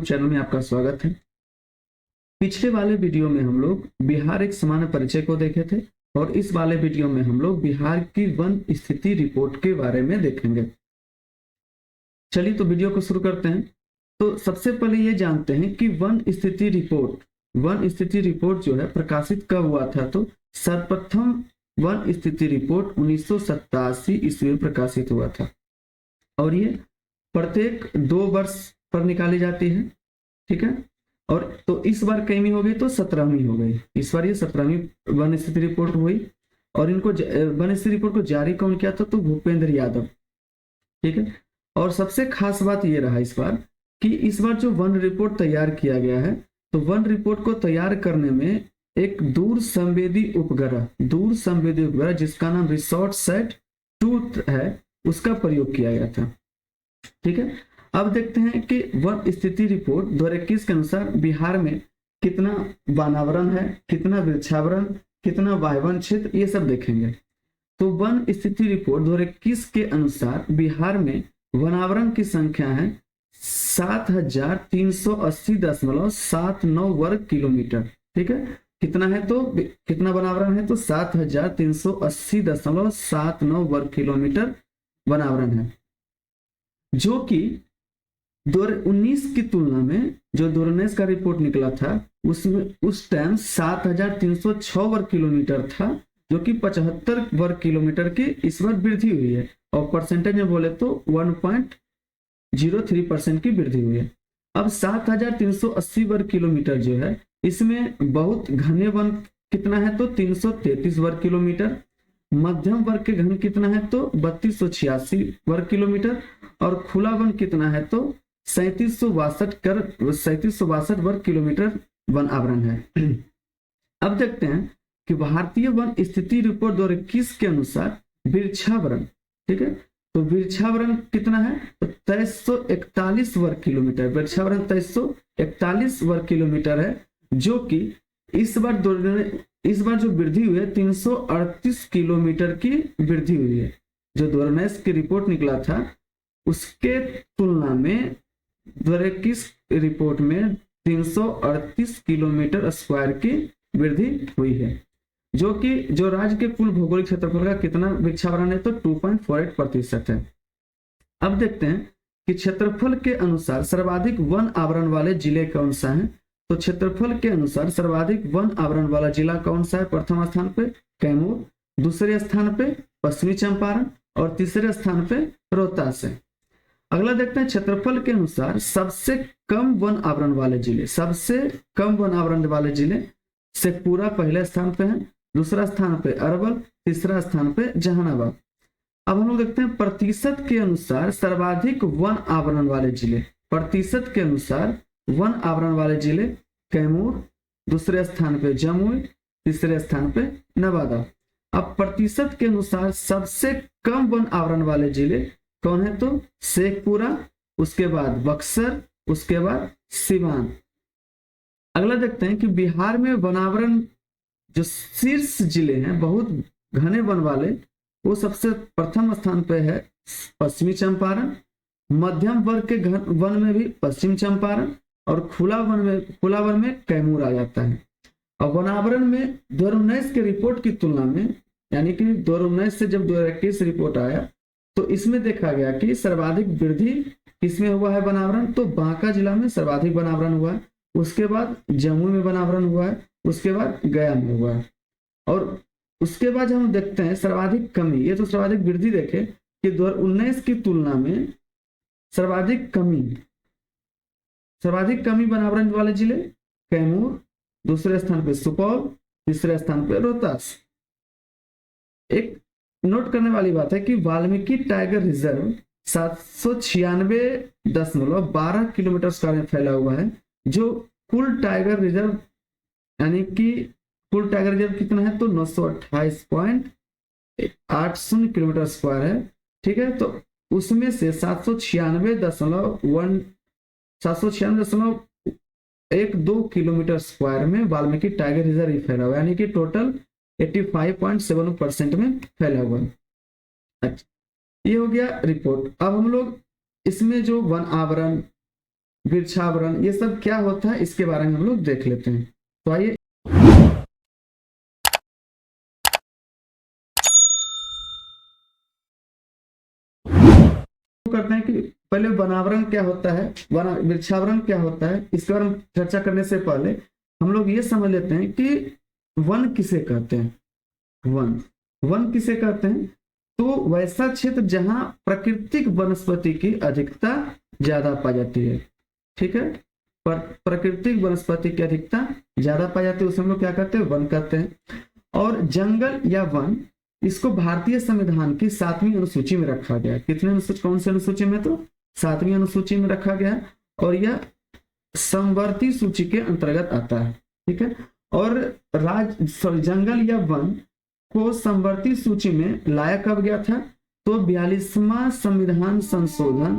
Channel में आपका स्वागत है। पिछले वाले वीडियो में हम लोग बिहार एक सामान्य परिचय को देखे थे और इस वाले वीडियो में हम लोग बिहार की वन स्थिति रिपोर्ट के बारे में देखेंगे। चलिए तो वीडियो को शुरू करते हैं। तो सबसे पहले ये जानते हैं कि वन स्थिति रिपोर्ट जो है प्रकाशित कब हुआ था। तो सर्वप्रथम वन स्थिति रिपोर्ट 1987 ईस्वी में प्रकाशित हुआ था और ये प्रत्येक 2 वर्ष पर निकाली जाती है। ठीक है, और तो इस बार कितनी हो गई, तो 17वीं हो गई। इस बार ये 17वीं वन स्थिति रिपोर्ट हुई और इनको वन स्थिति रिपोर्ट को जारी कौन किया था, तो भूपेंद्र यादव। ठीक है, और सबसे खास बात ये रहा इस बार कि इस बार जो वन रिपोर्ट तैयार किया गया है, तो वन रिपोर्ट को तैयार करने में एक दूर संवेदी उपग्रह जिसका नाम रिसोर्ट 2 है, उसका प्रयोग किया गया था। ठीक है, अब देखते हैं कि वन स्थिति रिपोर्ट 2021 के अनुसार बिहार में कितना वनावरण है, कितना वृक्षावरण, कितना वायवन क्षेत्र, ये सब देखेंगे। तो वन स्थिति रिपोर्ट 2021 के अनुसार बिहार में वनावरण की संख्या है 7380.79 वर्ग किलोमीटर। ठीक है, कितना है, तो कितना वनावरण है, तो 7380.79 वर्ग किलोमीटर वनावरण है, जो कि 2019 की तुलना में जो 2019 का रिपोर्ट निकला था उसमें उस टाइम 7306 वर्ग किलोमीटर था, जो कि 75 वर्ग किलोमीटर की इस बार वृद्धि हुई है और परसेंटेज में बोले तो 1.03% की वृद्धि हुई है। अब 7380 वर्ग किलोमीटर जो है, इसमें बहुत घने वन कितना है, तो 333 वर्ग किलोमीटर, मध्यम वर्ग के घन कितना है, तो 3286 वर्ग किलोमीटर, और खुला वन कितना है, तो 3762 वर्ग किलोमीटर वन आवरण है। अब देखते हैं कि भारतीय वन स्थिति रिपोर्ट 2021 के अनुसार वृक्षावरण, ठीक है, तो वृक्षावरण कितना है, तो 2341 वर्ग किलोमीटर, वृक्षावरण 2341 वर्ग किलोमीटर है, जो कि इस बार जो वृद्धि हुई है 338 किलोमीटर की वृद्धि हुई है। जो 2019 की रिपोर्ट निकला था उसके तुलना में 2021 रिपोर्ट में 338 किलोमीटर स्क्वायर की वृद्धि हुई है, जो कि जो राज्य के कुल भौगोलिक क्षेत्रफल का कितना वृक्षावरण है, तो 2.48% है। अब देखते हैं कि क्षेत्रफल के अनुसार सर्वाधिक वन आवरण वाले जिले कौन सा है। तो क्षेत्रफल के अनुसार सर्वाधिक वन आवरण वाला जिला कौन सा है। प्रथम स्थान पे कैमूर, दूसरे स्थान पे पश्चिमी चंपारण और तीसरे स्थान पे रोहतास है। अगला देखते हैं क्षेत्रफल के अनुसार सबसे कम वन आवरण वाले जिले शेखपुरा पहले स्थान पे है, दूसरा स्थान पे अरवल, तीसरा स्थान पे जहानाबाद। अब हम लोग देखते हैं प्रतिशत के अनुसार सर्वाधिक वन आवरण वाले जिले। प्रतिशत के अनुसार वन आवरण वाले जिले कैमूर, दूसरे स्थान पे जमुई, तीसरे स्थान पे नवादा। अब प्रतिशत के अनुसार सबसे कम वन आवरण वाले जिले कौन है, तो शेखपुरा, उसके बाद बक्सर, उसके बाद सिवान। अगला देखते हैं कि बिहार में वनावरण जो शीर्ष जिले हैं बहुत घने वन वाले, वो सबसे प्रथम स्थान पे है पश्चिमी चंपारण, मध्यम वर्ग के वन में भी पश्चिम चंपारण, और खुला वन में कैमूर आ जाता है। और वनावरण में 2019 के रिपोर्ट की तुलना में, यानी कि 2019 से जब 2021 रिपोर्ट आया, तो इसमें देखा गया कि सर्वाधिक वृद्धि किसमें हुआ है वनावरण, तो बांका जिला में सर्वाधिक वनावरण हुआ है, उसके बाद जमुई में वनावरण हुआ है, उसके बाद गया में हुआ है, और उसके बाद हम देखते हैं सर्वाधिक कमी। ये तो सर्वाधिक वृद्धि देखे कि 2019 की तुलना में सर्वाधिक कमी वनावरण वाले जिले कैमूर, दूसरे स्थान पे सुपौल, तीसरे स्थान पे रोहतास। एक नोट करने वाली बात है कि Valmiki tiger reserve 796.12 kilometre square में फैला हुआ है, जो कुल टाइगर रिजर्व यानी कि कुल टाइगर रिजर्व कितना है, तो 928.80 किलोमीटर स्क्वायर है। ठीक है, तो उसमें से 796.12 किलोमीटर स्क्वायर में वाल्मीकि टाइगर रिजर्व फैला हुआ है, यानी कि टोटल 85.7% में फैला हुआ है। अच्छा, ये हो गया रिपोर्ट। अब हम लोग इसमें जो वन आवरण वृक्षावरण, ये सब क्या होता है इसके बारे में हम लोग देख लेते हैं। तो आइए करते हैं कि पहले वनावरण क्या होता है, वृक्षावरण क्या होता है, इसके बारे में चर्चा करने से पहले हम लोग ये समझ लेते हैं कि वन किसे कहते हैं। वन किसे कहते हैं, तो वैसा क्षेत्र जहां प्राकृतिक वनस्पति की अधिकता ज्यादा पाई जाती है। ठीक है, पर प्राकृतिक वनस्पति की अधिकता ज्यादा पाई जाती है, उसे हम लोग क्या कहते हैं, वन कहते हैं। और जंगल या वन, इसको भारतीय संविधान की 7वीं अनुसूची में रखा गया है। कितने अनुसूची, कौन सी अनुसूची में, तो 7वीं अनुसूची में रखा गया है, और यह समवर्ती सूची के अंतर्गत आता है। ठीक है, और जंगल या वन को समवर्ती सूची में लाया कब गया था, तो 42वां संविधान संशोधन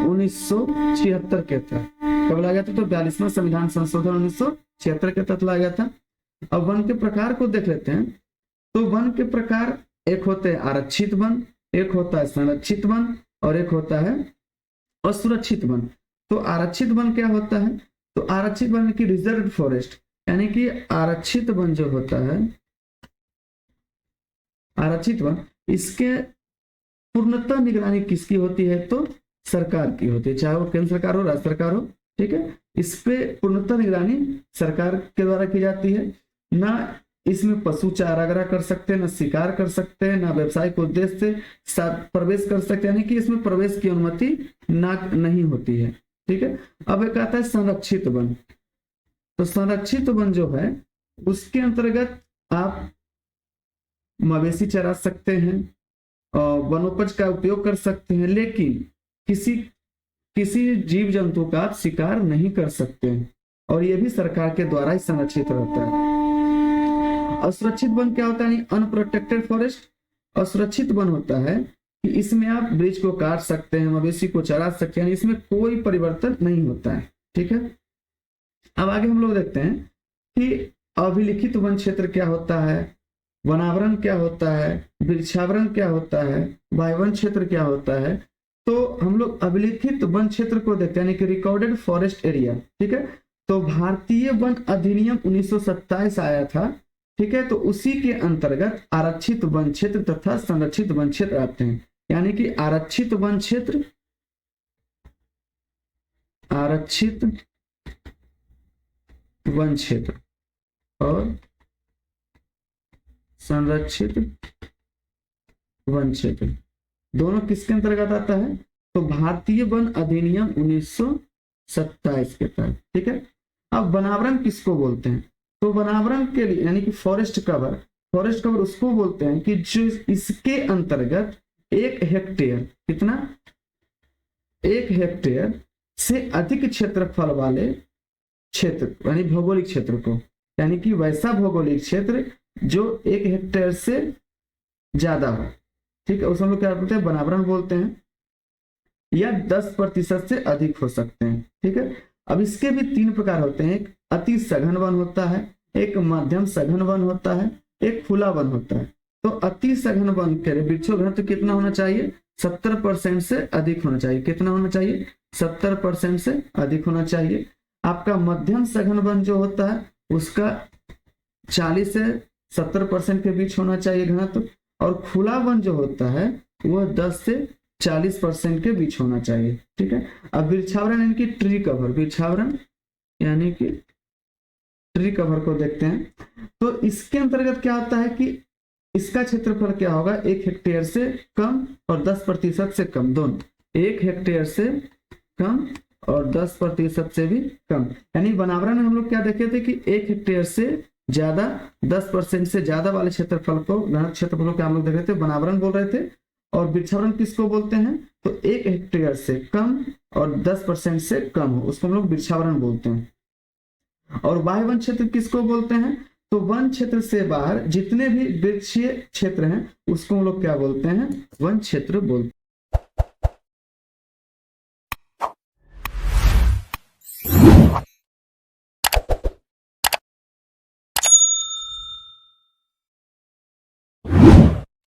1976 के तहत कब लाया गया था, तो 42वां संविधान संशोधन 1976 के तहत लाया गया था। अब वन के प्रकार को देख लेते हैं। तो वन के प्रकार एक होते हैं आरक्षित वन, एक होता है संरक्षित वन, और एक होता है असुरक्षित वन। तो आरक्षित वन क्या होता है, तो आरक्षित वन की रिजर्व फॉरेस्ट, यानी कि आरक्षित वन जो होता है, आरक्षित वन, इसके पूर्णतः निगरानी किसकी होती है, तो सरकार की होती है, चाहे वो केंद्र सरकार हो, राज्य सरकार हो। ठीक है, इस पे पूर्णतः निगरानी सरकार के द्वारा की जाती है। ना इसमें पशु चारागाह कर सकते हैं, ना शिकार कर सकते हैं, ना व्यवसायिक उद्देश्य से प्रवेश कर सकते हैं, यानी कि इसमें प्रवेश की अनुमति नहीं होती है। ठीक है, अब एक आता है संरक्षित वन। तो संरक्षित वन जो है उसके अंतर्गत आप मवेशी चरा सकते हैं और वनोपज का उपयोग कर सकते हैं, लेकिन किसी जीव जंतु का आप शिकार नहीं कर सकते हैं, और यह भी सरकार के द्वारा ही संरक्षित रहता है। असुरक्षित वन क्या होता है, अनप्रोटेक्टेड फॉरेस्ट। असुरक्षित वन होता है कि इसमें आप वृक्ष को काट सकते हैं, मवेशी को चरा सकते हैं, इसमें कोई परिवर्तन नहीं होता है। ठीक है, अब आगे हम लोग देखते हैं कि अभिलिखित वन क्षेत्र क्या होता है, वनावरण क्या होता है, वृक्षावरण क्या होता है, वायवन क्षेत्र क्या होता है। तो हम लोग अभिलिखित वन क्षेत्र को देखते हैं, यानी कि रिकॉर्डेड फॉरेस्ट एरिया। ठीक है, तो भारतीय वन अधिनियम 1927 आया था। ठीक है, तो उसी के अंतर्गत आरक्षित वन क्षेत्र तथा संरक्षित वन क्षेत्र आते हैं, यानी कि आरक्षित वन क्षेत्र, आरक्षित वन क्षेत्र और संरक्षित वन क्षेत्र दोनों किसके अंतर्गत आता है, तो भारतीय वन अधिनियम 1927 के तहत। ठीक है, अब वनावरण किसको बोलते हैं, तो वनावरण के लिए यानी कि फॉरेस्ट कवर उसको बोलते हैं कि जो इसके अंतर्गत 1 हेक्टेयर, कितना, 1 हेक्टेयर से अधिक क्षेत्रफल वाले क्षेत्र, यानी भौगोलिक क्षेत्र को, यानी कि वैसा भौगोलिक क्षेत्र जो 1 हेक्टेयर से ज्यादा हो। ठीक है, उस हम लोग क्या बोलते हैं, वनावरण बोलते हैं, या 10% से अधिक हो सकते हैं। ठीक है, अब इसके भी 3 प्रकार होते हैं, एक अति सघन वन होता है, एक मध्यम सघन वन होता है, एक खुला वन होता है। तो अति सघन वन के लिए वृक्षों घनत्व कितना होना चाहिए, 70% से अधिक होना चाहिए। कितना होना चाहिए, 70% से अधिक होना चाहिए। आपका मध्यम सघन वन जो होता है उसका 40 से 70% के बीच होना चाहिए घनत्व, और खुला वन जो होता है वह 10 से 40% के बीच होना चाहिए। ठीक है, अब वृक्षावरण यानी कि ट्री कवर, वृक्षावरण यानी कि ट्री कवर को देखते हैं। तो इसके अंतर्गत क्या होता है कि इसका क्षेत्रफल क्या होगा, 1 हेक्टेयर से कम और 10% से कम, दोनों 1 हेक्टेयर से कम और 10% से भी कम। यानी वनावरण में हम लोग क्या देखे थे कि 1 हेक्टेयर से ज्यादा, 10% से ज्यादा वाले क्षेत्रफल को, घन क्षेत्रफल को हम लोग देख रहे थे, वनावरण बोल रहे थे। और वृक्षावरण किसको बोलते हैं, तो 1 हेक्टेयर से कम और 10% से कम हो उसको हम लोग वृक्षावरण बोलते हैं। और वायवन क्षेत्र किसको बोलते हैं, तो वन क्षेत्र से बाहर जितने भी वृक्षीय क्षेत्र हैं उसको हम लोग क्या बोलते हैं, वन क्षेत्र बोलते हैं।